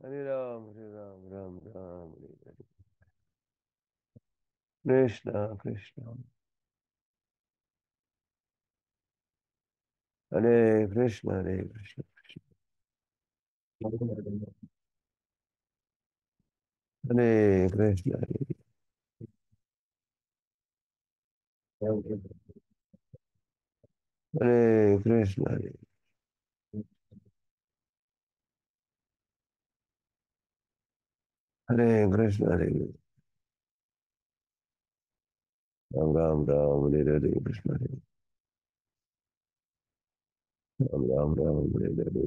हरे राम राम राम हरे हरे। कृष्णा कृष्णा। हरे कृष्ण हरे कृष्ण हरे कृष्ण हरे कृष्ण हरे कृष्ण हरे राम राम राम हरे हरे कृष्ण हरे राम राम राम हरे हरे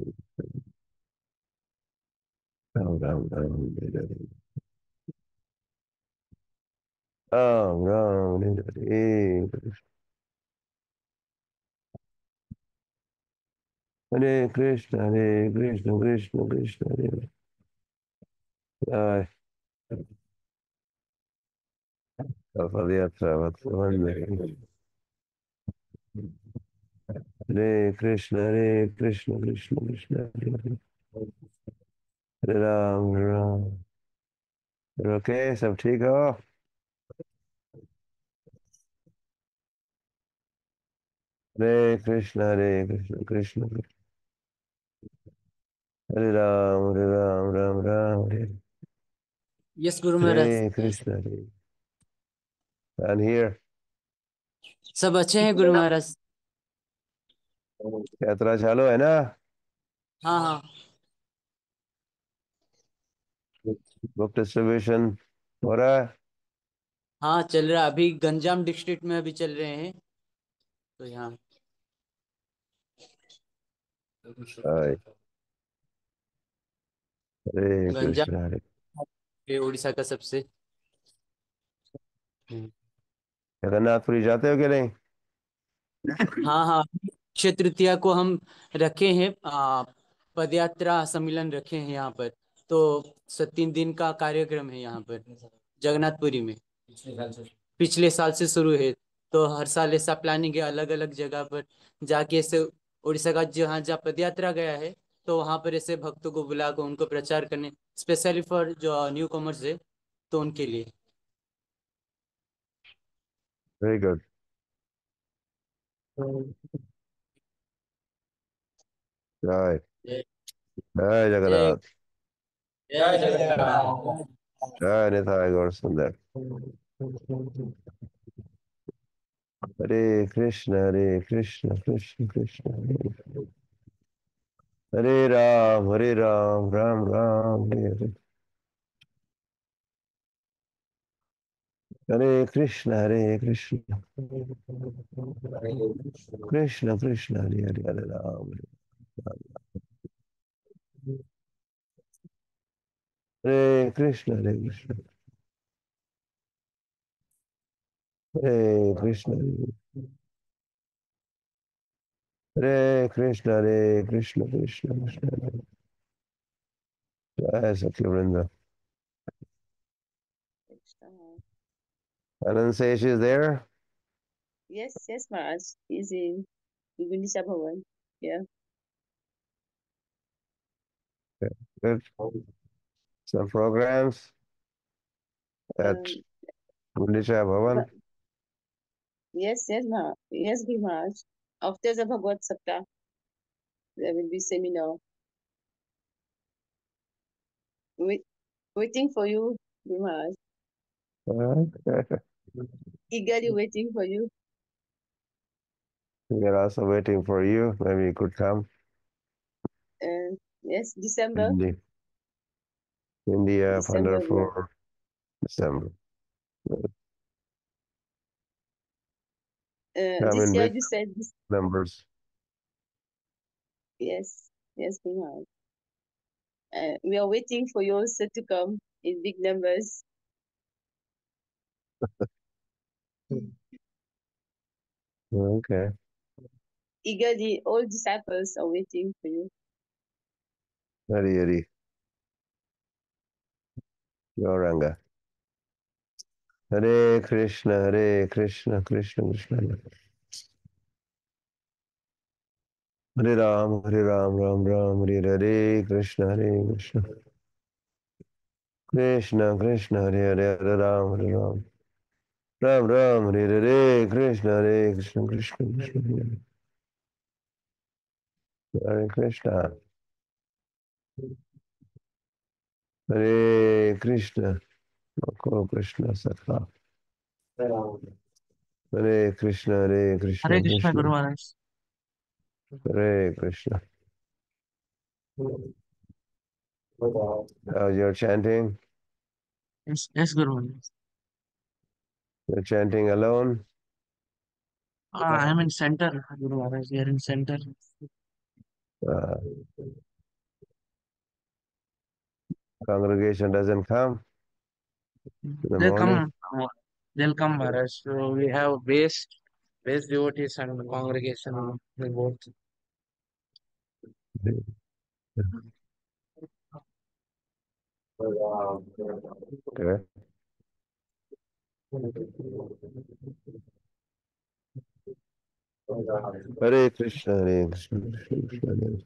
राम राम राम हरे हरे राम राम हरे हरे हरे कृष्ण कृष्ण कृष्ण हरे हरे। जय सफल यात्रा भक्त हरे कृष्ण कृष्ण कृष्ण हरे हरे हरे राम ओके सब ठीक हो। हरे कृष्ण कृष्ण कृष्ण हरे राम राम राम हरे yes Guru Maharaj. Hare Krishna Hare. And here सब अच्छे हैं गुरु महाराज। यात्रा चालू है ना। हाँ हाँ। बुक डिस्ट्रीब्यूशन हो रहा है। हाँ चल रहा है। अभी गंजाम डिस्ट्रिक्ट में अभी चल रहे हैं। तो यहाँ हाय, हरे गंजाम कृष्ण हरे। ये उड़ीसा का सबसे जगन्नाथपुरी जाते हो कि नहीं। हाँ हाँ। अक्षय तृतीया को हम रखे हैं पद यात्रा सम्मेलन रखे हैं यहाँ पर। तो 3 दिन का कार्यक्रम है यहाँ पर जगन्नाथपुरी में। पिछले साल से शुरू है। तो हर साल ऐसा प्लानिंग है अलग अलग जगह पर जाके ऐसे उड़ीसा का जहाँ जहाँ पद यात्रा गया है तो वहां पर ऐसे भक्तों को बुलाकर उनको प्रचार करने स्पेशली फॉर जो न्यू कॉमर्स है तो उनके लिए। Very good. जय जय जय जय जगन्नाथ। जय जगन्नाथ। जय निताई गौर सुंदर। हरे कृष्ण कृष्ण कृष्ण हरे राम राम राम हरे हरे। हरे कृष्ण कृष्ण कृष्ण हरे हरे हरे राम हरे कृष्ण हरे कृष्ण हरे कृष्ण कृष्ण कृष्ण हरे। जय सखी वृंद। Krishna. Anand says is there. Yes, yes, Maharaj. He's in Gunisha Bhavan. Yeah. Good. Some programs at Um, Gundisha Bhavan. but yes, yes, Maharaj. Yes, Guru Maharaj. After the Bhagavad Sapta, there will be seminar. Wait, waiting for you, Guru Maharaj. Eagerly waiting for you. We are also waiting for you. Maybe you could come. Yes, December. India, India, December, yeah. Pandharpur, December. Come This in year big you said this. numbers. Yes, yes, Guru Maharaj. We are waiting for you also to come in big numbers. Okay. Eagerly, all disciples are waiting for you. Hari Hari. Gauranga. Hare Krishna, Krishna Krishna. Hare Ram, Ram Ram, Hare Hare, Krishna Krishna. Krishna Krishna Hare Hare Hare Ram Hare Ram Ram Ram Hare Hare Hare Krishna Krishna Krishna Hare Krishna Hare Krishna Guru Krishna Sakha Hare Krishna Hare Krishna Krishna Guru Maharaj. Hare Krishna. You're chanting? Yes, Guru Maharaj. You're chanting alone? I am in center, Guru Maharaj. We are in center. Uh, Congregation doesn't come in the They'll morning? come. They'll come, Maharaj. So we have base devotees and the congregation. They both. Okay. Hare Krishna, Hare Krishna, Krishna Krishna, Hare.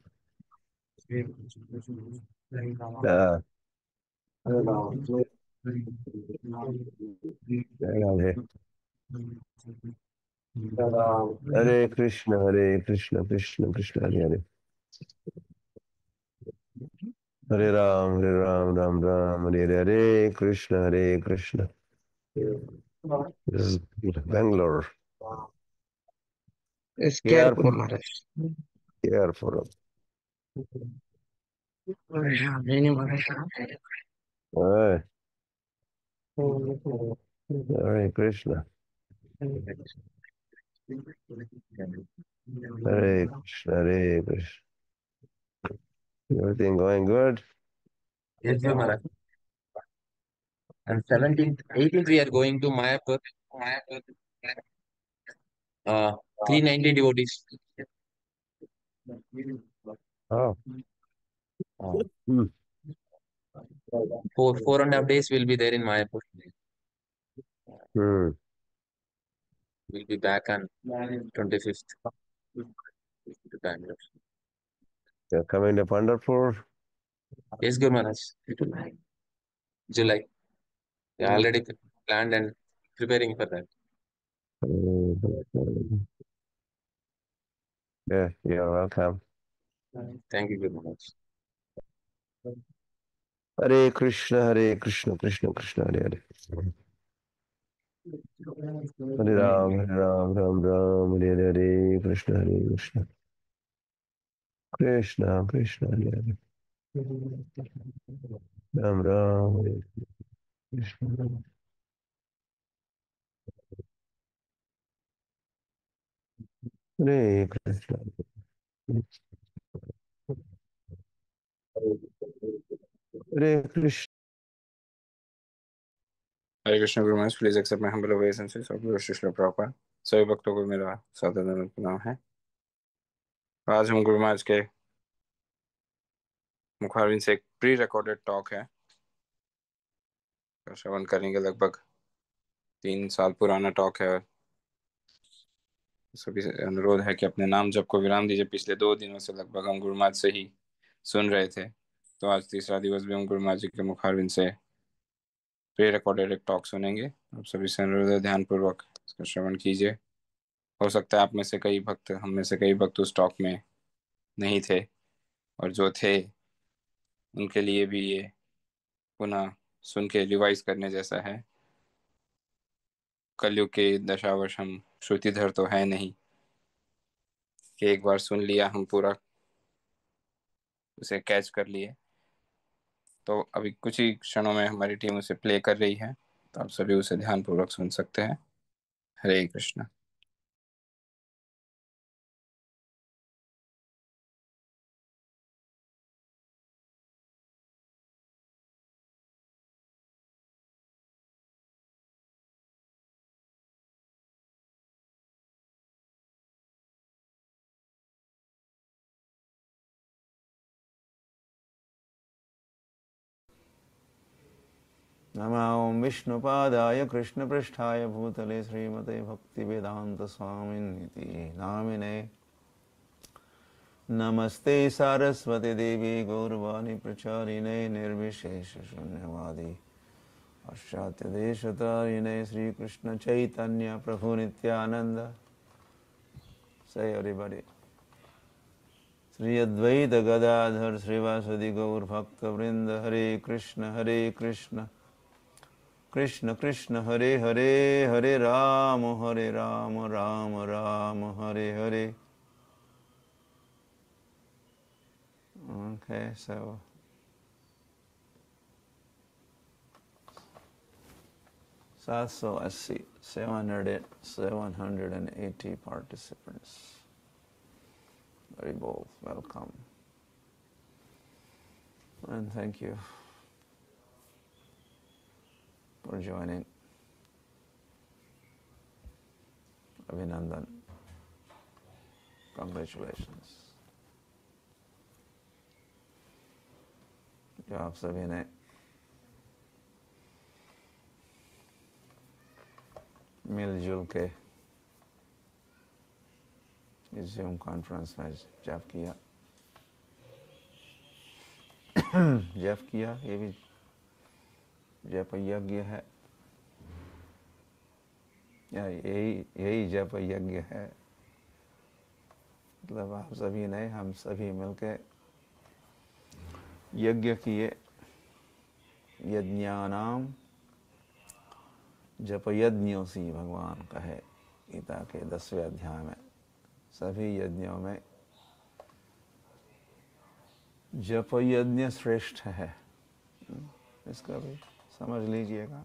Hare Hare Krishna, Hare Krishna, Krishna Krishna, Hare Hare. Hare Ram, Ram Ram, Hare Hare, Hare Krishna, Hare Krishna. This is Bangalore. It's careful, Careful, Maharaj. careful. Yeah, many Maharaj. All right. Hare Krishna. Hare Krishna, Hare Krishna. Everything going good? Yes, Guru Maharaj. And 17th, 18th, we are going to Mayapur. 390 devotees. Oh. Uh, Hmm. 4.5 days we'll be there in Mayapur. Hmm. We'll be back on 25th to Bangalore. You're coming to Pandharpur? Yes, Guru Maharaj. July. We already planned and preparing for that. Yeah, you're welcome. Thank you, Guru Maharaj. Hare Krishna, Krishna Krishna, Hare Hare. Hare Ram, Ram Ram, Hare Hare, Krishna Krishna. Krishna Krishna, Hare Hare. Ram Ram, Hare Krishna. Hare Krishna. Hare Krishna. Hare Krishna Guru Maharaj, please accept my humble obeisances of Guru Shri Prabhupada. सभी भक्तों को मेरा सादर प्रणाम है। आज हम गुरु महाराज के मुखारविंद से एक प्री रिकॉर्डेड टॉक है, श्रवण करेंगे। लगभग 3 साल पुराना टॉक है। सभी से अनुरोध है कि अपने नाम जप को विराम दीजिए। पिछले 2 दिनों से लगभग हम गुरु महाराज से ही सुन रहे थे, तो आज तीसरा दिवस भी हम गुरु महाराज जी के मुखारविंद से प्री रिकॉर्डेड एक टॉक सुनेंगे। आप सभी से अनुरोध है, ध्यानपूर्वक इसका श्रवण कीजिए। हो सकता है आप में से कई भक्त, हम में से कई भक्त उस टॉक में नहीं थे, और जो थे उनके लिए भी ये पुनः सुन के रिवाइज करने जैसा है। कलयुग के दशावश हम श्रुतिधर तो है नहीं कि एक बार सुन लिया हम पूरा उसे कैच कर लिए। तो अभी कुछ ही क्षणों में हमारी टीम उसे प्ले कर रही है, तो आप सभी उसे ध्यानपूर्वक सुन सकते हैं। हरे कृष्ण। नमो विष्णुपादाय कृष्णपृष्ठाय भूतले श्रीमते भक्तिवेदांत स्वामिनिति नामिने नमस्ते सारस्वती देवी गौरवाणी प्रचारिणे निर्विशेष शून्यवादी पाश्चात्य देशतारिणे श्री कृष्ण चैतन्य प्रभु नित्यानंद। Say everybody. श्री अद्वैत गदाधर श्रीवासदि गौर भक्त वृंद हरे Krishna Krishna Krishna Hare Hare Hare Ram Ram Ram Hare Hare. Okay, so 780 participants. Very bold. Welcome. And thank you for joining. Abhinandan. Congratulations. जो आप सभी ने मिलजुल के इस ज़ूम कॉन्फ्रेंस में जप किया ये भी जप यज्ञ है या यही जप यज्ञ है। मतलब आप सभी ने, हम सभी मिलके यज्ञ किए। यज्ञानाम जप यज्ञोसी भगवान कहे गीता के 10वें अध्याय में। सभी यज्ञों में जप यज्ञ श्रेष्ठ है। इसका भी समझ लीजिएगा।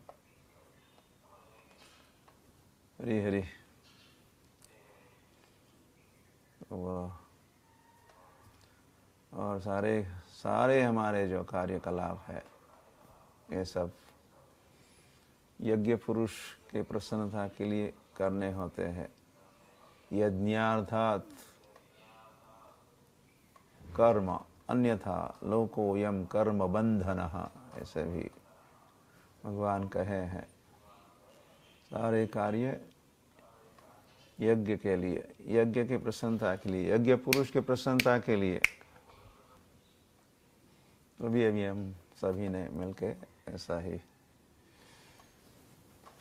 हरि हरि। और सारे हमारे जो कार्यकलाप है ये सब यज्ञ पुरुष के प्रसन्नता के लिए करने होते हैं। यज्ञार्थात कर्म अन्यथा लोकोयम कर्म बंधनः, ऐसे भी भगवान कहे हैं। सारे कार्य यज्ञ के लिए, यज्ञ की प्रसन्नता के लिए, यज्ञ पुरुष के प्रसन्नता के लिए। तो अभी हम सभी ने मिलके ऐसा ही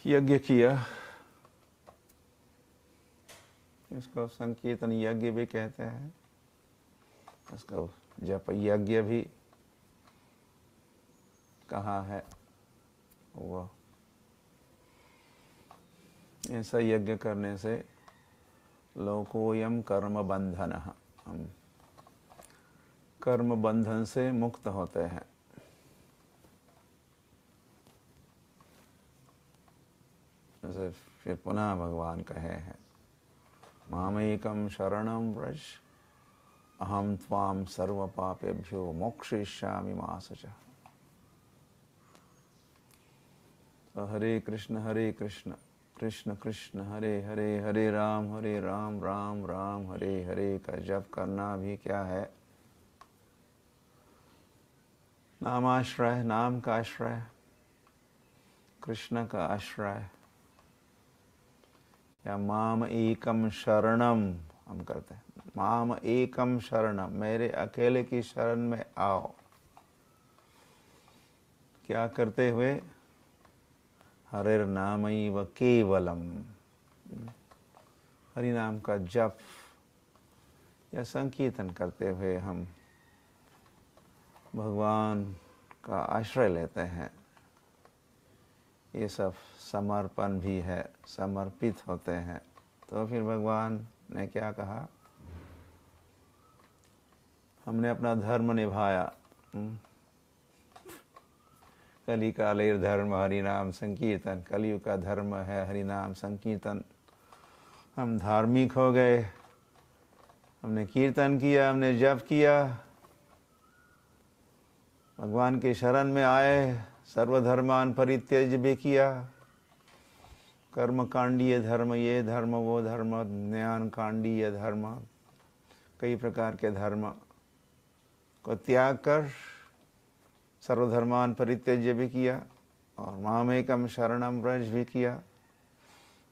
यज्ञ किया। इसको संकीर्तन यज्ञ भी कहते हैं, इसको जप यज्ञ भी कहा है। वो ऐसा यज्ञ करने से लोकोयम कर्म बंधन, हम कर्म बंधन से मुक्त होते हैं। जैसे फिर पुनः भगवान कहे हैं, मामेकम शरणं व्रज अहम त्वाम सर्व पापेभ्यो मोक्षयिष्यामि मा शुचः। तो हरे कृष्ण कृष्ण कृष्ण हरे हरे, हरे राम राम राम हरे हरे का जप करना भी क्या है? नामाश्रय, नाम का आश्रय, कृष्ण का आश्रय। या माम एकम शरणम हम करते हैं, माम एकम शरणम, मेरे अकेले की शरण में आओ। क्या करते हुए? हरिर नामैव केवलम, हरि नाम का जप या संकीर्तन करते हुए हम भगवान का आश्रय लेते हैं। ये सब समर्पण भी है, समर्पित होते हैं। तो फिर भगवान ने क्या कहा? हमने अपना धर्म निभाया। कली कालेर धर्म हरि नाम संकीर्तन, कलयुग का धर्म है हरि नाम संकीर्तन। हम धार्मिक हो गए, हमने कीर्तन किया, हमने जप किया, भगवान के शरण में आए, सर्वधर्मान परित्यज्य भी किया। कर्म कांडीय धर्म, ये धर्म वो धर्म, ज्ञान कांडीय धर्म, कई प्रकार के धर्म को त्याग कर सर्वधर्मान परित्यज्य भी किया और मामेकम शरणम व्रज भी किया।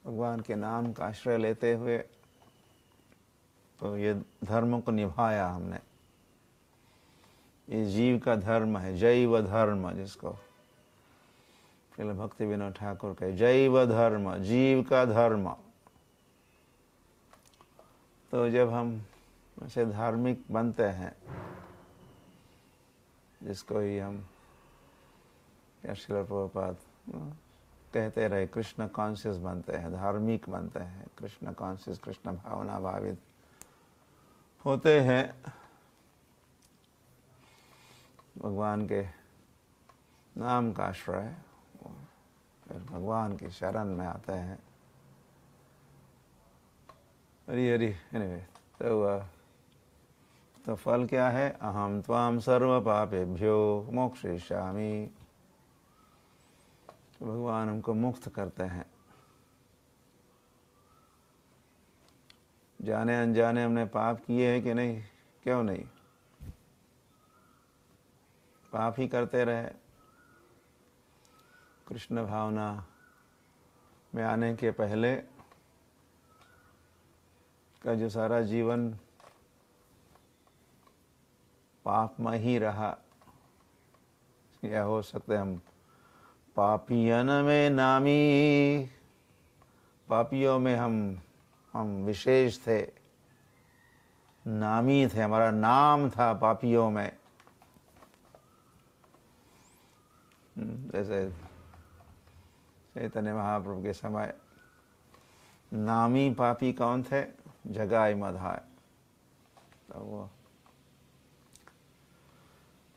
भगवान के नाम का आश्रय लेते हुए तो ये धर्म को निभाया हमने। ये जीव का धर्म है, जैव धर्म, जिसको श्रील भक्ति विनोद ठाकुर कहे जैव धर्म, जीव का धर्म। तो जब हम ऐसे धार्मिक बनते हैं, जिसको ही हम श्रील प्रभुपाद कहते रहे कृष्ण कॉन्शियस बनते हैं, धार्मिक बनते हैं, कृष्ण कॉन्शियस, कृष्ण भावना भावित होते हैं, भगवान के नाम का आश्रय, फिर भगवान की शरण में आते हैं। हरि हरि। एनीवे, तो फल क्या है? अहम त्वाम सर्व पापेभ्यो मोक्षयिष्यामि। तो भगवान हमको मुक्त करते हैं। जाने अनजाने हमने पाप किए हैं कि नहीं? क्यों नहीं? पाप ही करते रहे। कृष्ण भावना में आने के पहले का जो सारा जीवन पापमय ही रहा। यह हो सकते हम पापियन में नामी, पापियों में हम विशेष थे, नामी थे, हमारा नाम था पापियों में। जैसे चैतन्य महाप्रभु के समय नामी पापी कौन थे? जगाई मधाय। तो वो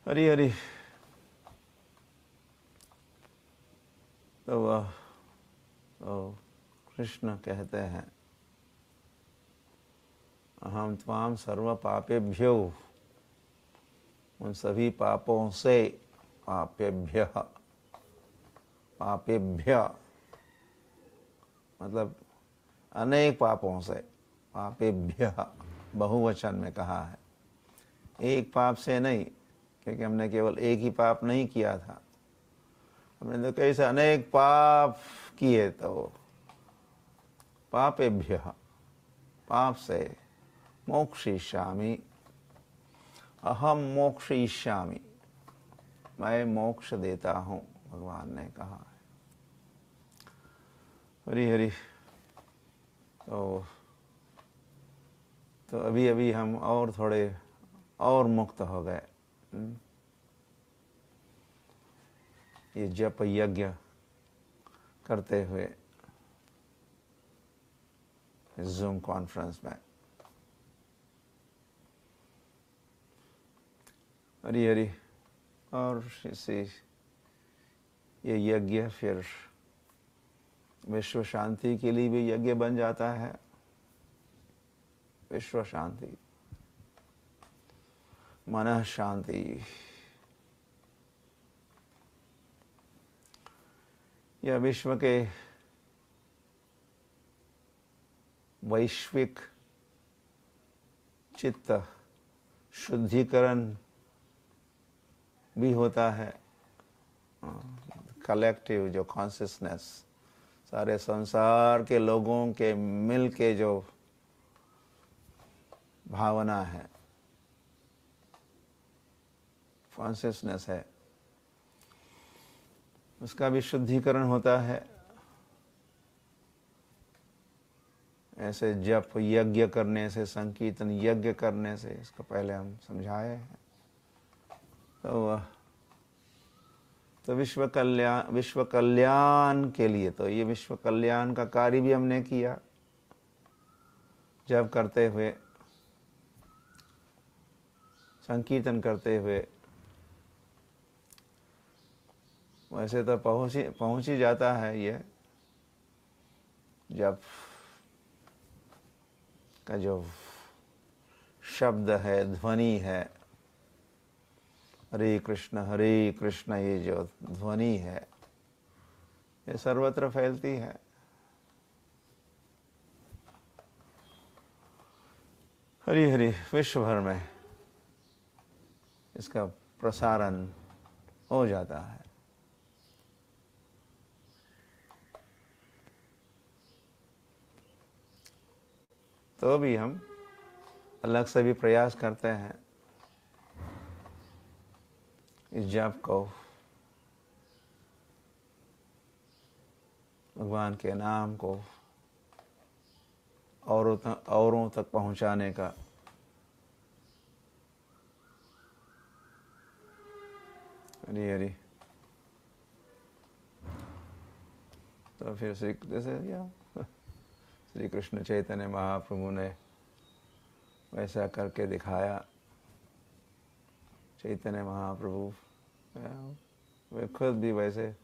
हरि हरि। तो वह कृष्ण कहते हैं अहम त्वाम सर्व पापेभ्यो, उन सभी पापों से, पापेभ्य, पापेभ्य मतलब अनेक पापों से, पापेभ्य बहुवचन में कहा है, एक पाप से नहीं, क्योंकि हमने केवल एक ही पाप नहीं किया था, हमने तो कैसे अनेक पाप किए। तो पापेभ्य, पाप से, मोक्षयिष्यामि, अहम मोक्षयिष्यामि, मैं मोक्ष देता हूँ, भगवान ने कहा है। हरि हरि। तो अभी अभी हम और थोड़े और मुक्त हो गए। ये जप यज्ञ करते हुए जूम कॉन्फ्रेंस में। हरि हरि। और इसी ये यज्ञ फिर विश्व शांति के लिए भी यज्ञ बन जाता है। विश्व शांति, मन शांति, यह विश्व के वैश्विक चित्त शुद्धिकरण भी होता है। कलेक्टिव जो कॉन्शियसनेस, सारे संसार के लोगों के मिल के जो भावना है, कॉन्शियसनेस है, उसका भी शुद्धिकरण होता है। ऐसे जप यज्ञ करने से, संकीर्तन यज्ञ करने से, इसको पहले हम समझाए हैं। तो विश्व कल्याण के लिए, तो ये विश्व कल्याण का कार्य भी हमने किया जब करते हुए, संकीर्तन करते हुए। वैसे तो पहुंच ही जाता है ये जब का जो शब्द है, ध्वनि है, हरे कृष्ण, ये जो ध्वनि है, ये सर्वत्र फैलती है। हरि हरि। विश्व भर में इसका प्रसारण हो जाता है। तो भी हम अलग से भी प्रयास करते हैं इस जप को भगवान के नाम को औरों तक पहुंचाने का। हरी हरी। तो फिर श्री कृष्ण चैतन्य महाप्रभु ने वैसा करके दिखाया। चैतन्य महाप्रभु वे खुद भी वैसे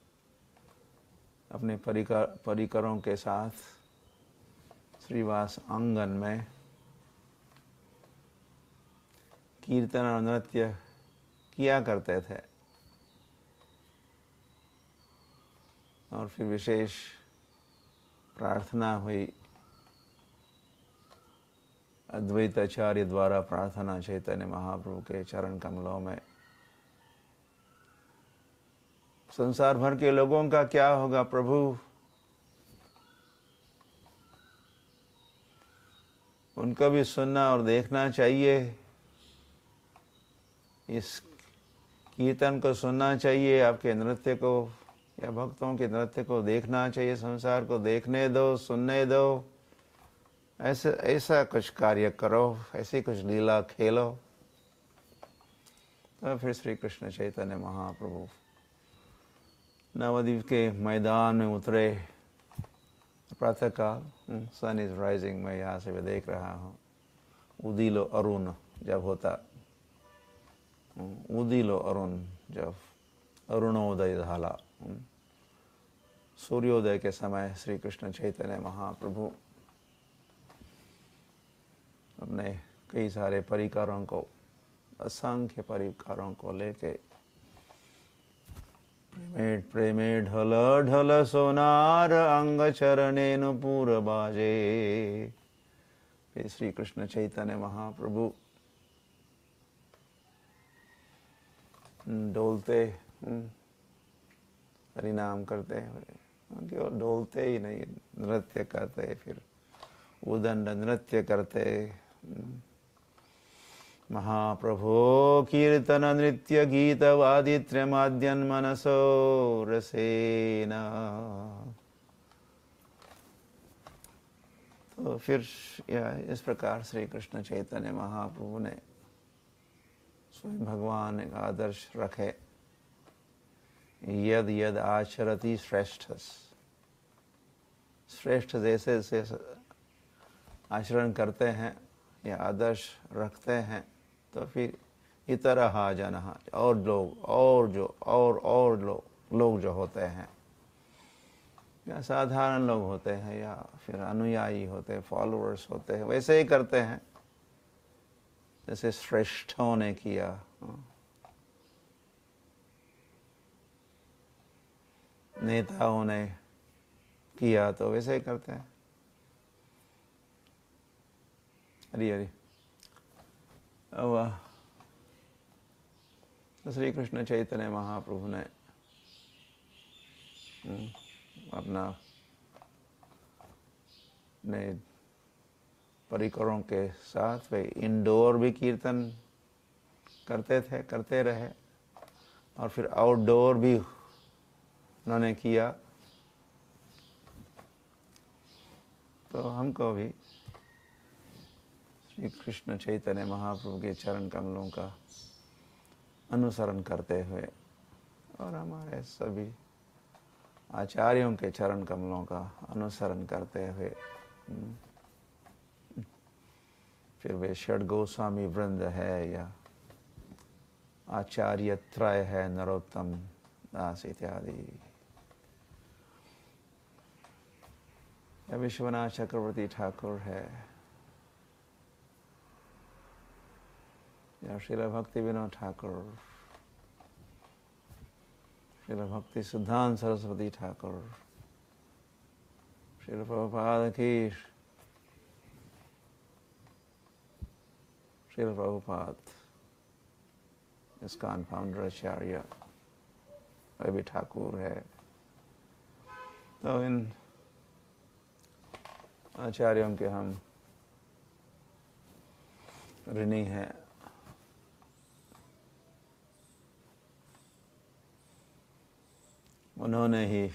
अपने परिकरों के साथ श्रीवास आंगन में कीर्तन और नृत्य किया करते थे। और फिर विशेष प्रार्थना हुई, अद्वैत आचार्य द्वारा प्रार्थना चैतन्य महाप्रभु के चरण कमलों में। संसार भर के लोगों का क्या होगा प्रभु? उनको भी सुनना और देखना चाहिए, इस कीर्तन को सुनना चाहिए, आपके नृत्य को या भक्तों के नृत्य को देखना चाहिए। संसार को देखने दो, सुनने दो, ऐसा कुछ कार्य करो, ऐसी कुछ लीला खेलो। तो फिर श्री कृष्ण चैतन्य महाप्रभु नवद्वीप के मैदान में उतरे। प्रातःकाल सन इज राइजिंग, मैं यहाँ से भी देख रहा हूँ। उदिलो अरुण जब होता, उदिलो अरुण जब अरुणोदय झाला, सूर्योदय के समय श्री कृष्ण चैतन्य महाप्रभु अपने कई सारे परिकरों को, असंख्य परिकरों को लेके प्रेमे ढल ढल सोनार अंग चरणे नुपुर बाजे। फिर श्री कृष्ण चैतन्य महाप्रभु डोलते हरिनाम करते, केवल डोलते ही नहीं, नृत्य करते, फिर उदंड नृत्य करते। महाप्रभो कीर्तन नृत्य गीत वादित्र माद्यन मनसो रसेन। तो फिर इस प्रकार श्री कृष्ण चैतन्य महाप्रभु ने स्वयं भगवान का आदर्श रखे। यद यद आचरति श्रेष्ठस, श्रेष्ठ जैसे से आचरण करते हैं या आदर्श रखते हैं, तो फिर इतरहा जनः, और लोग, और लोग जो होते हैं, या साधारण लोग होते हैं या फिर अनुयायी होते हैं, फॉलोअर्स होते हैं, वैसे ही करते हैं जैसे श्रेष्ठों ने किया। नेताओं ने किया तो वैसे ही करते हैं। हरी हरी। अब तो श्री कृष्ण चैतन्य महाप्रभु ने अपने परिकरों के साथ वे इंडोर भी कीर्तन करते थे, करते रहे, और फिर आउटडोर भी उन्होंने किया। तो हमको भी श्री कृष्ण चैतन्य महाप्रभु के चरण कमलों का अनुसरण करते हुए और हमारे सभी आचार्यों के चरण कमलों का अनुसरण करते हुए, फिर वे षड गोस्वामी वृंद है या आचार्य त्रय है, नरोत्तम दास इत्यादि, या विश्वनाथ चक्रवर्ती ठाकुर है, या श्रील भक्ति विनोद ठाकुर, श्रील भक्ति सिद्धांत सरस्वती ठाकुर, श्रील प्रभुपाद की, श्रील प्रभुपाद इस्कॉन फाउंडर आचार्य, वे भी ठाकुर है। तो इन आचार्यों के हम ऋणी हैं। उन्होंने ही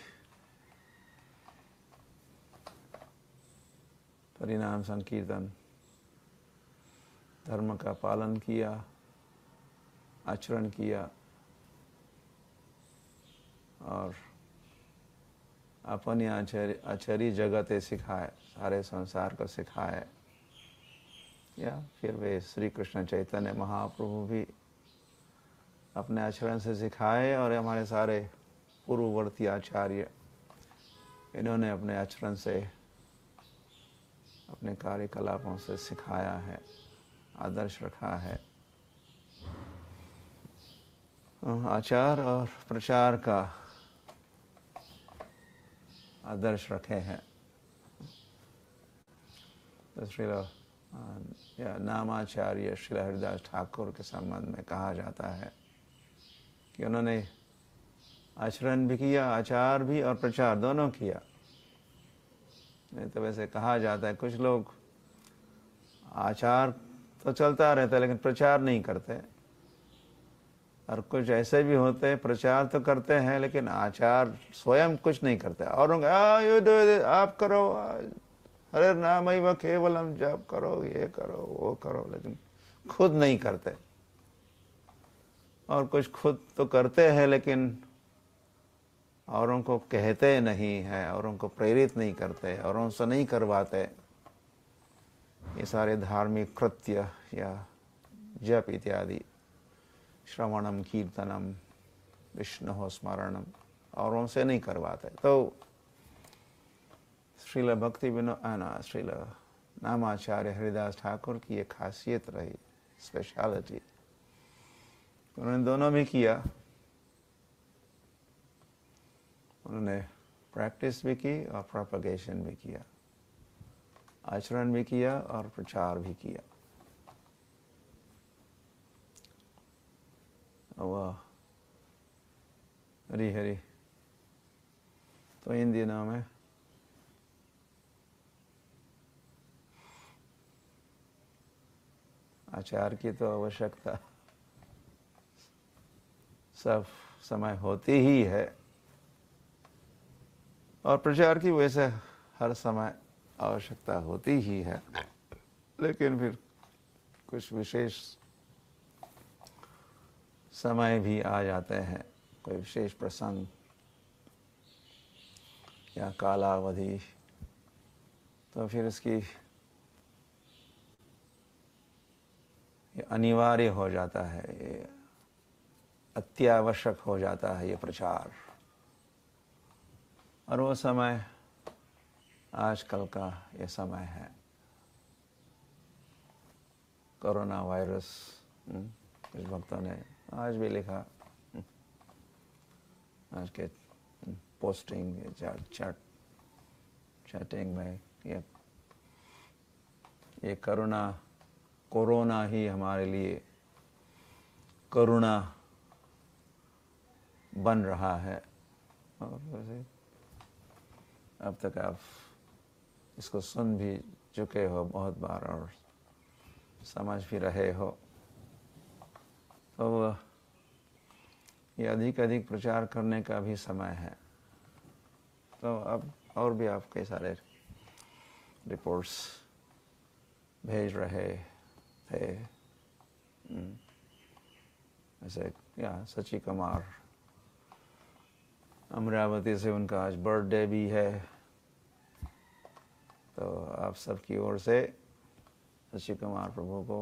परिणाम संकीर्तन धर्म का पालन किया, आचरण किया और अपनी आचरी जगतें सिखाए, सारे संसार को सिखाए। या फिर वे श्री कृष्ण चैतन्य महाप्रभु भी अपने आचरण से सिखाए और हमारे सारे पूर्ववर्ती आचार्य इन्होंने अपने आचरण से, अपने कार्यकलापों से सिखाया है, आदर्श रखा है। आचार और प्रचार का आदर्श रखे हैं। तो नामाचार्य श्री हरिदास ठाकुर के संबंध में कहा जाता है कि उन्होंने आचरण भी किया, आचार भी और प्रचार दोनों किया। नहीं तो वैसे कहा जाता है कुछ लोग आचार तो चलता रहता है लेकिन प्रचार नहीं करते, और कुछ ऐसे भी होते हैं प्रचार तो करते हैं लेकिन आचार स्वयं कुछ नहीं करते। और आप करो, हरे नाम व केवलम, जप करो, ये करो, वो करो, लेकिन खुद नहीं करते। और कुछ खुद तो करते हैं लेकिन औरों को कहते नहीं हैं, औरों को प्रेरित नहीं करते, औरों से नहीं करवाते। ये सारे धार्मिक कृत्य या जप इत्यादि, श्रवणम कीर्तनम विष्णु स्मरणम औरों से नहीं करवाते। तो श्रील भक्ति श्रील नामाचार्य हरिदास ठाकुर की ये खासियत रही, स्पेशलिटी। उन्होंने दोनों भी किया। उन्होंने प्रैक्टिस भी की और प्रोपगेशन भी किया, आचरण भी किया और प्रचार भी किया। वाह, हरी हरी। तो इन दिनों में आचार की तो आवश्यकता सब समय होती ही है, और प्रचार की वैसे हर समय आवश्यकता होती ही है। लेकिन फिर कुछ विशेष समय भी आ जाते हैं, कोई विशेष प्रसंग या कालावधि, तो फिर इसकी ये अनिवार्य हो जाता है, ये अत्यावश्यक हो जाता है ये प्रचार। और वो समय आजकल का ये समय है, कोरोना वायरस। कुछ भक्तों ने आज भी लिखा, आज के पोस्टिंग चैटिंग में, ये कोरोना ही हमारे लिए करुणा बन रहा है। और वैसे अब तक आप इसको सुन भी चुके हो बहुत बार और समझ भी रहे हो। तो ये अधिक अधिक प्रचार करने का भी समय है। तो अब और भी आप कई सारे रिपोर्ट्स भेज रहे थे। ऐसे सची कुमार अमरावती से, उनका आज बर्थडे भी है। तो आप सबकी ओर से सची कुमार प्रभु को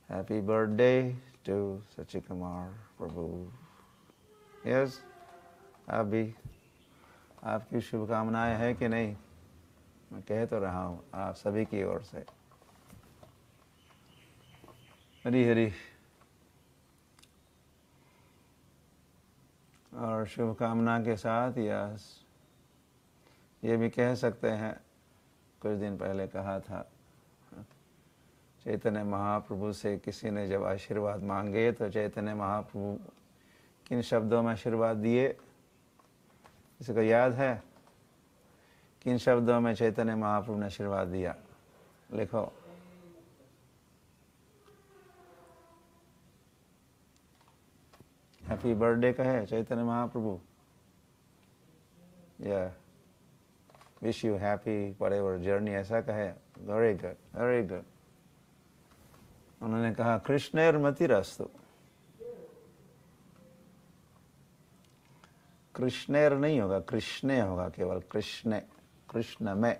happy birthday to Sachi Kumar Prabhu. Yes, आप भी, आपकी शुभकामनाएं हैं कि नहीं? मैं कह तो रहा हूँ आप सभी की ओर से। हरी हरी। और शुभकामना के साथ ये भी कह सकते हैं, कुछ दिन पहले कहा था, चैतन्य महाप्रभु से किसी ने जब आशीर्वाद मांगे तो चैतन्य महाप्रभु किन शब्दों में आशीर्वाद दिए? किसी को याद है किन शब्दों में चैतन्य महाप्रभु ने आशीर्वाद दिया? लिखो। हैप्पी बर्थडे कहे चैतन्य महाप्रभु, या wish you happy whatever journey, ऐसा कहे? Very good, very good. उन्होंने कहा कृष्णेर मतिरस्तु। कृष्णेर नहीं होगा, कृष्णे होगा, केवल कृष्णे, कृष्ण में,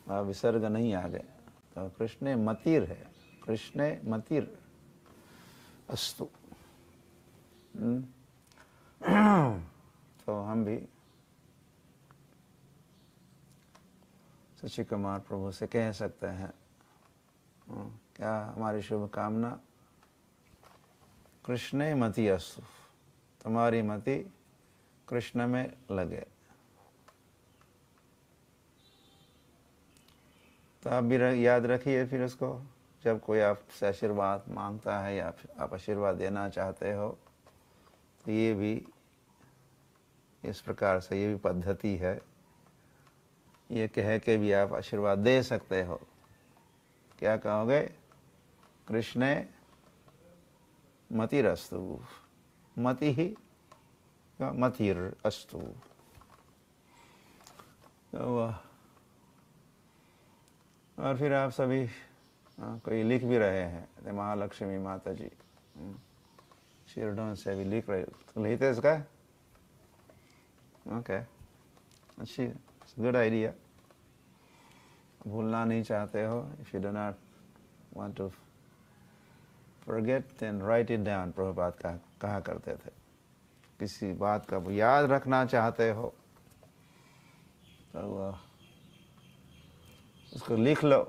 विसर्ग नहीं आगे, तो कृष्णे मतिर है, कृष्णे मतिर अस्तु। तो हम भी शशि कुमार प्रभु से कह सकते हैं, क्या हमारी शुभकामना, कृष्णे मति अस्तु, तुम्हारी मति कृष्ण में लगे। तो आप भी याद रखिए फिर उसको, जब कोई आपसे आशीर्वाद मांगता है या आप आशीर्वाद देना चाहते हो, तो ये भी इस प्रकार से, ये भी पद्धति है, ये कह के भी आप आशीर्वाद दे सकते हो। क्या कहोगे? कृष्णे मतिरस्तु, मति ही मतिर अस्तु। तो और फिर आप सभी कोई लिख भी रहे हैं, महालक्ष्मी माता जी शिरडोन से भी लिख रहे, तो लिखते इसका? ओके, अच्छी, गुड आइडिया। भूलना नहीं चाहते हो, if you do not want to forget then write it down. Prabhupada कहा करते थे, किसी बात का याद रखना चाहते हो तो उसको लिख लो,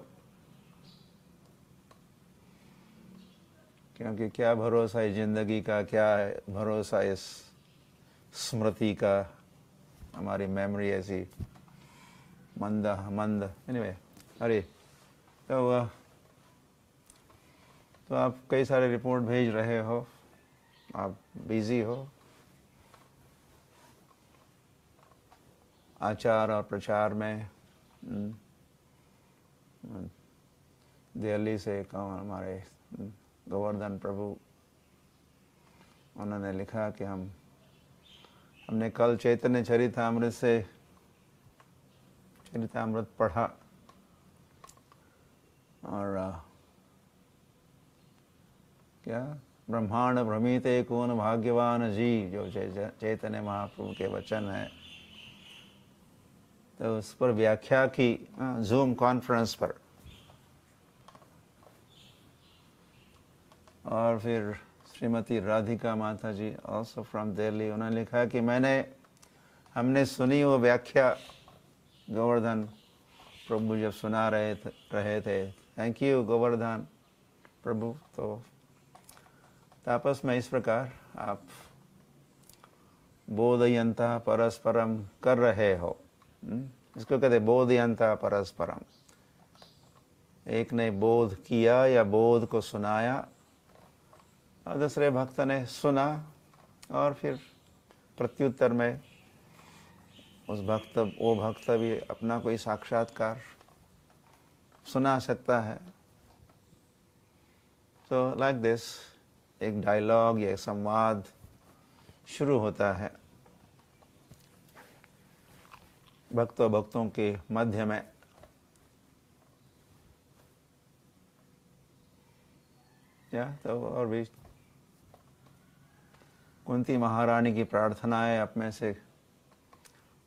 क्योंकि क्या भरोसा है जिंदगी का, क्या है भरोसा इस स्मृति का, हमारी मेमोरी ऐसी मंद। एनीवे, अरे तो आप कई सारे रिपोर्ट भेज रहे हो, आप बिजी हो आचार और प्रचार में। दिल्ली से कौन, हमारे गोवर्धन प्रभु, उन्होंने लिखा कि हमने कल चैतन्य चरितामृत से चरितामृत पढ़ा, और क्या ब्रह्मांड भ्रमिते कौन भाग्यवान जी, जो चैतन्य महाप्रभु के वचन है, तो उस पर व्याख्या की जूम कॉन्फ्रेंस पर। और फिर श्रीमती राधिका माता जी, ऑल्सो फ्रॉम दिल्ली, उन्होंने लिखा कि हमने सुनी वो व्याख्या गोवर्धन प्रभु जब सुना रहे थे। थैंक यू गोवर्धन प्रभु। तो आपस में इस प्रकार आप बोधयंता परस्परम कर रहे हो, इसको कहते बोधयंता परस्परम। एक ने बोध किया या बोध को सुनाया, और दूसरे भक्त ने सुना, और फिर प्रत्युत्तर में वो भक्त भी अपना कोई साक्षात्कार सुना सकता है। तो लाइक दिस एक डायलॉग या संवाद शुरू होता है भक्तों के मध्य में। तो और भी कुंती महारानी की प्रार्थनाएं आप में से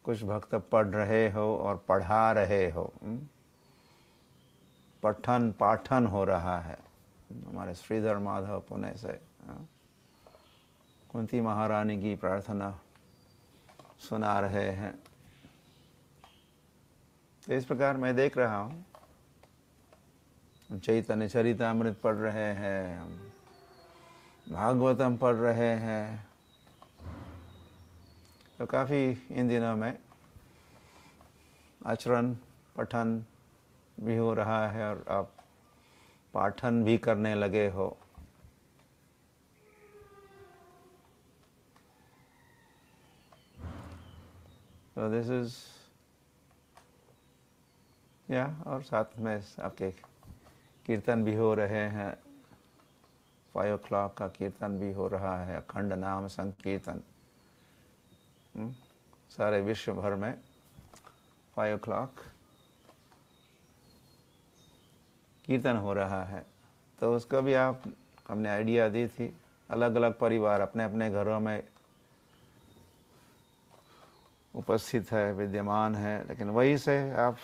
कुछ भक्त पढ़ रहे हो और पढ़ा रहे हो, पठन पाठन हो रहा है। हमारे श्रीधर माधव पुणे से कुंती महारानी की प्रार्थना सुना रहे हैं। तो इस प्रकार मैं देख रहा हूँ, चैतन्य चरितामृत पढ़ रहे हैं, हम भागवतम पढ़ रहे हैं। तो काफ़ी इन दिनों में आचरण पठन भी हो रहा है, और आप पाठन भी करने लगे हो। तो दिस इज और साथ में आपके कीर्तन भी हो रहे हैं, 5 o'clock का कीर्तन भी हो रहा है, अखंड नाम संकीर्तन। सारे विश्व भर में 5 o'clock कीर्तन हो रहा है। तो उसका भी आप हमने आइडिया दी थी। अलग अलग परिवार अपने अपने घरों में उपस्थित है, विद्यमान है, लेकिन वहीं से आप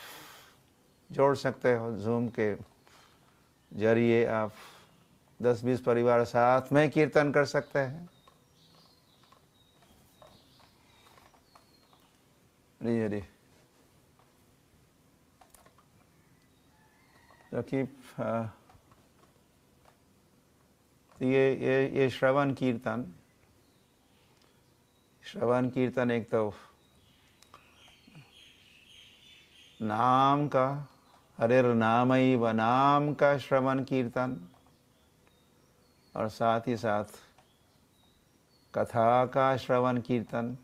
जोड़ सकते हो। जूम के जरिए आप 10-20 परिवार साथ में कीर्तन कर सकते हैं। हरी हरी। क्योंकि ये श्रवण कीर्तन एक तो नाम का, हरेर नामैव नाम का श्रवण कीर्तन, और साथ ही साथ कथा का श्रवण कीर्तन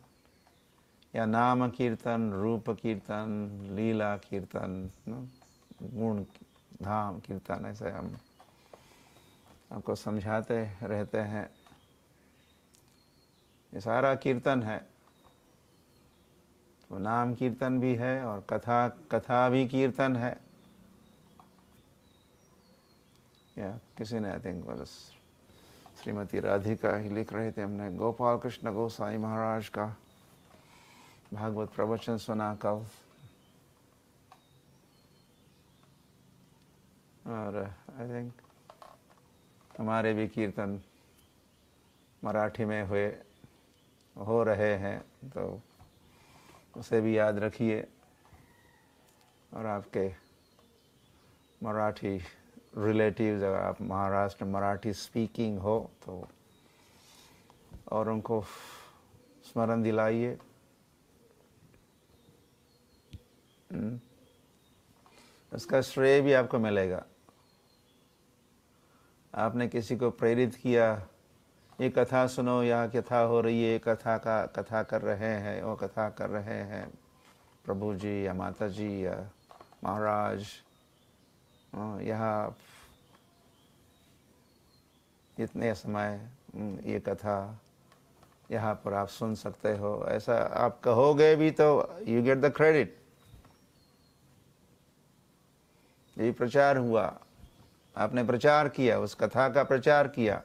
या नाम कीर्तन, रूप कीर्तन, लीला कीर्तन, गुण धाम कीर्तन, ऐसे हम आपको समझाते रहते हैं। ये सारा कीर्तन है। तो नाम कीर्तन भी है और कथा भी कीर्तन है। या किसी ने आई थिंक श्रीमती राधिका ही लिख रहे थे, हमने गोपाल कृष्ण गोसाई महाराज का भागवत प्रवचन सुना कल, और आई थिंक हमारे भी कीर्तन मराठी में हो रहे हैं, तो उसे भी याद रखिए। और आपके मराठी रिलेटिव्स, अगर आप महाराष्ट्र मराठी स्पीकिंग हो तो और उनको स्मरण दिलाइए। इसका श्रेय भी आपको मिलेगा। आपने किसी को प्रेरित किया, ये कथा सुनो, यहाँ कथा हो रही है, कथा कर रहे हैं, वो कथा कर रहे हैं प्रभु जी या माता जी या महाराज, यहाँ इतने समय ये कथा यहाँ पर आप सुन सकते हो, ऐसा आप कहोगे भी तो यू गेट द क्रेडिट। ये प्रचार हुआ, आपने प्रचार किया, उस कथा का प्रचार किया।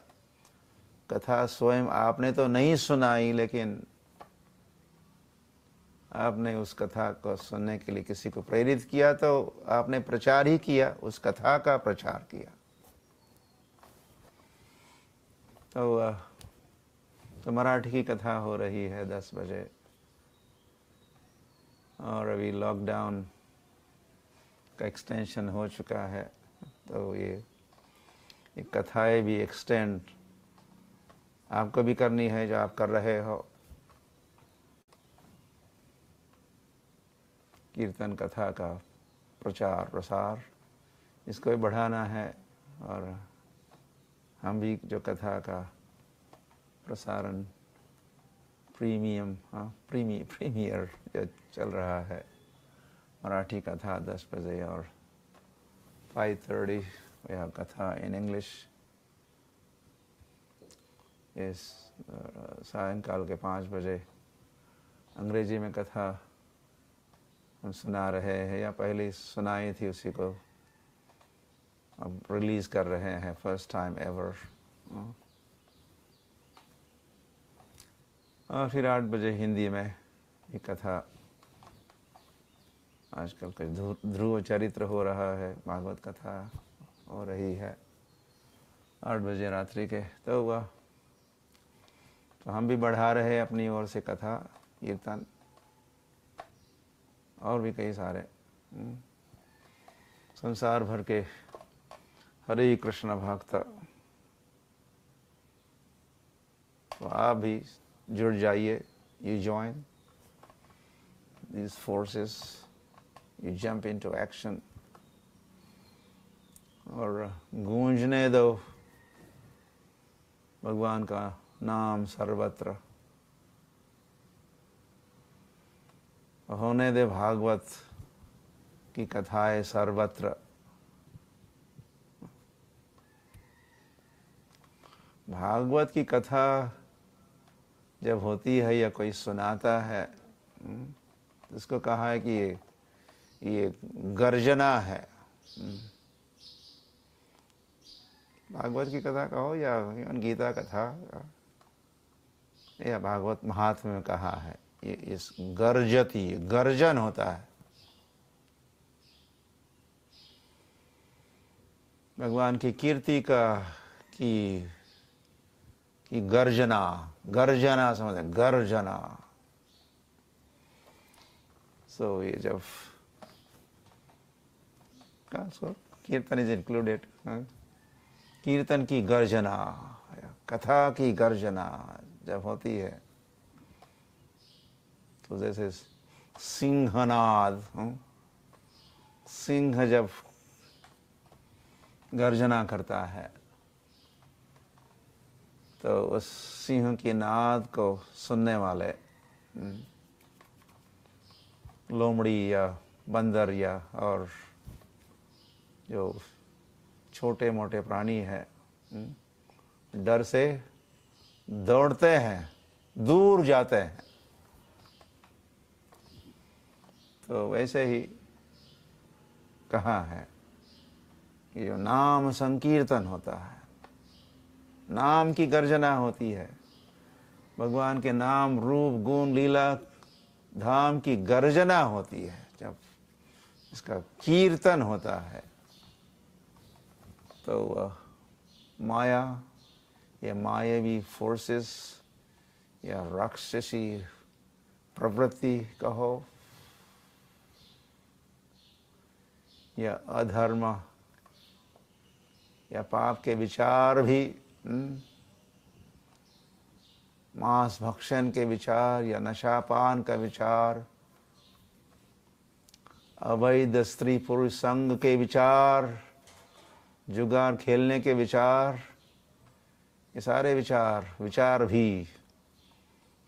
कथा स्वयं आपने तो नहीं सुनाई, लेकिन आपने उस कथा को सुनने के लिए किसी को प्रेरित किया, तो आपने प्रचार ही किया, उस कथा का प्रचार किया। तो मराठी की कथा हो रही है 10 बजे, और अभी लॉकडाउन का एक्सटेंशन हो चुका है, तो ये कथाएं भी एक्सटेंड आपको भी करनी है, जो आप कर रहे हो। कीर्तन कथा का प्रचार प्रसार, इसको भी बढ़ाना है। और हम भी जो कथा का प्रसारण प्रीमियर जो चल रहा है, मराठी कथा 10 बजे और 5:30 यह कथा इन इंग्लिश इस सायंकाल के 5 बजे अंग्रेजी में कथा हम सुना रहे हैं, या पहले सुनाई थी, उसी को अब रिलीज कर रहे हैं, फर्स्ट टाइम एवर। और फिर 8 बजे हिंदी में ये कथा, आजकल कुछ ध्रुव चरित्र हो रहा है, भागवत कथा हो रही है 8 बजे रात्रि के। तो हुआ, तो हम भी बढ़ा रहे अपनी ओर से कथा कीर्तन, और भी कई सारे संसार भर के हरे कृष्ण भक्त। तो आप भी जुड़ जाइए, you join these forces, you jump into action, और गूंजने दो भगवान का नाम सर्वत्र, होने दे भागवत की कथाएं सर्वत्र। भागवत की कथा जब होती है या कोई सुनाता है, तो उसको कहा है कि ये गर्जना है। भागवत की कथा कहो या गीता कथा या भागवत महात्म्य में कहा है, ये इस गर्जती, गर्जन होता है। भगवान की कीर्ति की गर्जना, गर्जना समझे, गर्जना। सो ये जब कीर्तन इज इंक्लूडेड, कीर्तन की गर्जना, कथा की गर्जना जब होती है तो जैसे सिंहनाद, सिंह जब गर्जना करता है तो उस सिंह की नाद को सुनने वाले लोमड़ी या बंदर या और जो छोटे मोटे प्राणी हैं, डर से दौड़ते हैं, दूर जाते हैं। तो वैसे ही कहा है कि जो नाम संकीर्तन होता है, नाम की गर्जना होती है, भगवान के नाम रूप गुण लीला धाम की गर्जना होती है, जब इसका कीर्तन होता है तो वह माया या मायावी फोर्सेस या राक्षसी प्रवृत्ति कहो या अधर्म या पाप के विचार भी, मांस भक्षण के विचार या नशापान का विचार, अवैध स्त्री पुरुष संग के विचार, जुगार खेलने के विचार, ये सारे विचार भी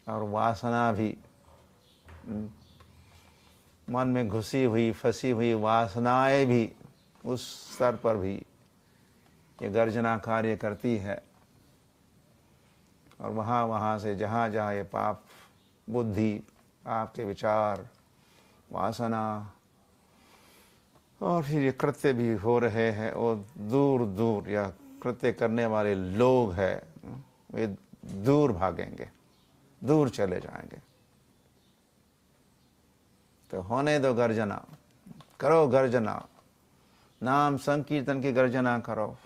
और वासना भी, मन में घुसी हुई फंसी हुई वासनाएं भी उस स्तर पर भी ये गर्जना कार्य करती है। और वहाँ से जहाँ जहाँ ये पाप बुद्धि, पाप के विचार, वासना और फिर ये कृत्य भी हो रहे हैं, और दूर दूर या कृत्य करने वाले लोग हैं, वे दूर भागेंगे, दूर चले जाएंगे। तो होने दो गर्जना, करो गर्जना, नाम संकीर्तन की गर्जना करो,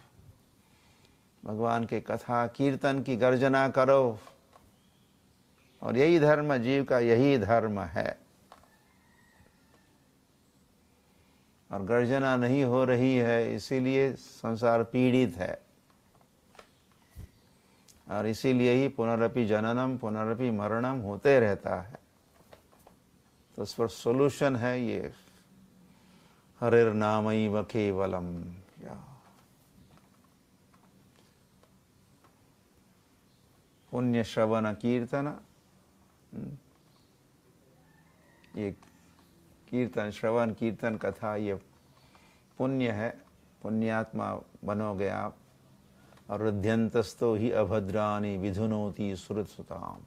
भगवान के कथा कीर्तन की गर्जना करो। और यही धर्म, जीव का यही धर्म है। और गर्जना नहीं हो रही है, इसीलिए संसार पीड़ित है, और इसीलिए ही पुनरपि जननम पुनरपि मरणम होते रहता है। तो उस पर सॉल्यूशन है ये हरिर नामैव केवलम। पुण्य श्रवण कीर्तन, ये कीर्तन श्रवण कीर्तन कथा ये पुण्य है, पुण्यात्मा बनोगे आप। और हृदयंतस्थो ही अभद्रानि विधुनोति सुरतसुताम।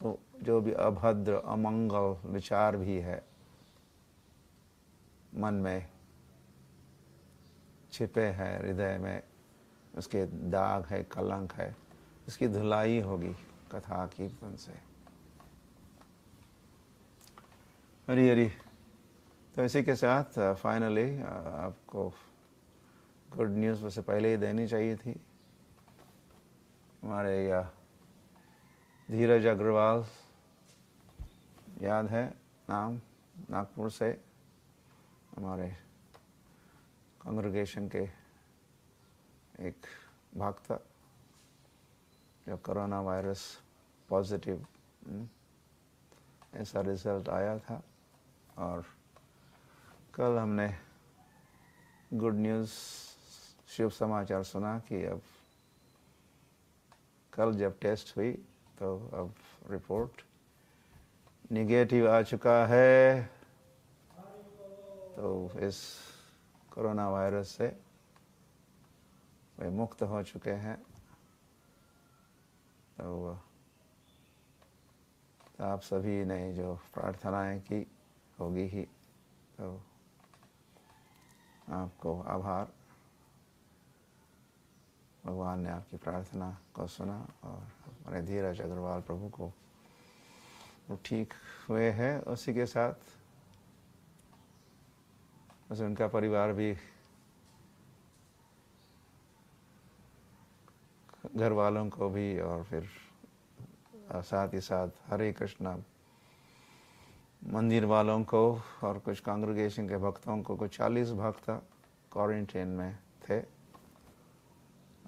तो जो भी अभद्र अमंगल विचार भी है मन में छिपे हैं, हृदय में उसके दाग है, कलंक है, इसकी धुलाई होगी कथा कीर्तन से। हरी हरी। तो इसी के साथ फाइनली आपको गुड न्यूज़ वैसे पहले ही देनी चाहिए थी। हमारे धीरज अग्रवाल, याद है नाम, नागपुर से हमारे कांग्रेगेशन के एक भक्त, जो कोरोना वायरस पॉजिटिव ऐसा रिजल्ट आया था। और कल हमने गुड न्यूज़, शुभ समाचार सुना कि अब कल जब टेस्ट हुई तो अब रिपोर्ट निगेटिव आ चुका है। तो इस कोरोना वायरस से वे मुक्त हो चुके हैं। तो आप सभी ने जो प्रार्थनाएं की होगी ही, तो आपको आभार। भगवान ने आपकी प्रार्थना को सुना और हमारे धीरज अग्रवाल प्रभु को वो ठीक हुए हैं। उसी के साथ बस उनका परिवार भी, घर वालों को भी, और फिर साथ ही साथ हरे कृष्णा मंदिर वालों को और कुछ कांग्रेगेशन के भक्तों को, कुछ 40 भक्त क्वारंटाइन में थे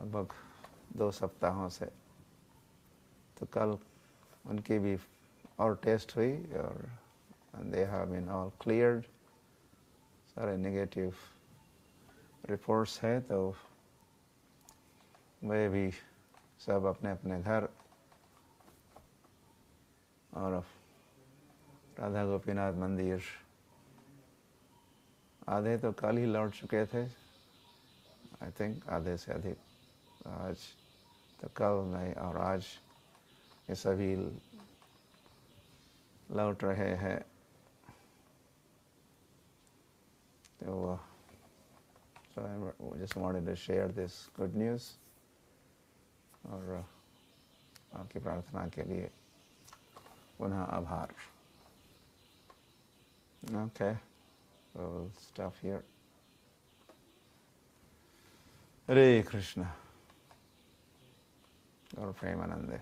लगभग 2 सप्ताहों से। तो कल उनकी भी और टेस्ट हुई और they have been all cleared, सारे नेगेटिव रिपोर्ट्स है। तो वे भी सब अपने अपने घर और राधा गोपीनाथ मंदिर, आधे तो कल ही लौट चुके थे, आई थिंक आधे से अधिक। आज तो कल नहीं और आज ये सभी लौट रहे हैं। तो so I just wanted to share this good news और आपकी प्रार्थना के लिए पुनः आभार। Okay, so we'll stop here. Hare Krishna और प्रेमानंदे।